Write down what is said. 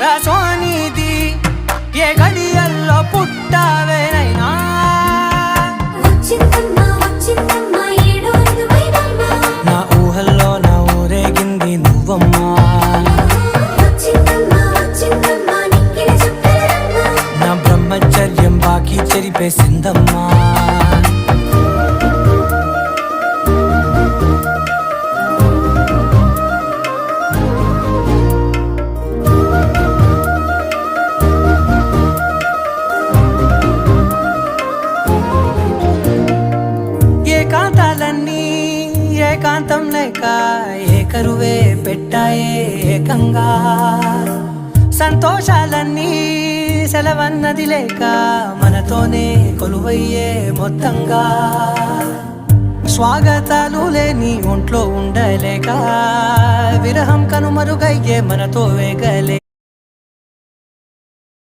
రాసోనిది ఏ గడియల్లో పుట్టావేనైనా నా ఊహల్లో నా ఊరేగింది నువ్వమ్మా నా బ్రహ్మచర్యం బాకీ చెరిపేసిందమ్మా ఏకాంతాలన్నీ ఏకాంతం లేక ఏకరువే పెట్టాయే ఏకంగా సంతోషాలన్నీ సెలవన్నది లేక మనతోనే కొలువయ్యే మొత్తంగా స్వాగతాలు లేని ఒంట్లో ఉండలేక విరహం కనుమరుగయ్యే మనతో వేగలే